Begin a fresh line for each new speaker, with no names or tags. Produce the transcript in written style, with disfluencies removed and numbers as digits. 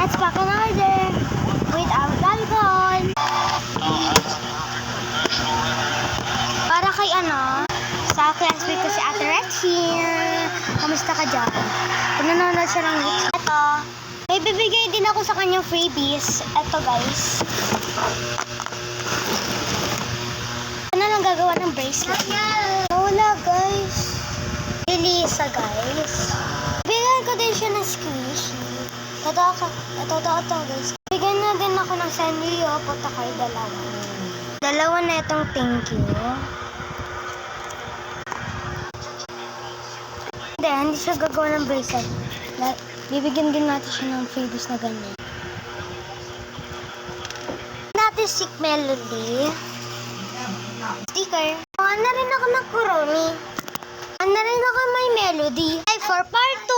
Let's pack an order without alcohol. Para kay sa classmate ko si Ate Rachel. Kamusta ka dyan? Kung nanonood siya ng Rich. Ito, may bibigay din ako sa kanyang freebies. Ito guys. Ano lang gagawa ng bracelet? Wala guys. Lilisa guys. Bigyan ko din siya ng squishy. Ito guys. Bigyan na din ako ng Sanrio. Punta kayo dalawa. Dalawa na itong thank you. Hindi siya gagawa ng bracelet. Bibigyan din natin siya ng freebies na ganyan. Natin si Melody. Sticker. Ano na rin ako ng Kurumi. Ano na rin ako may Melody. Ay, for part 2.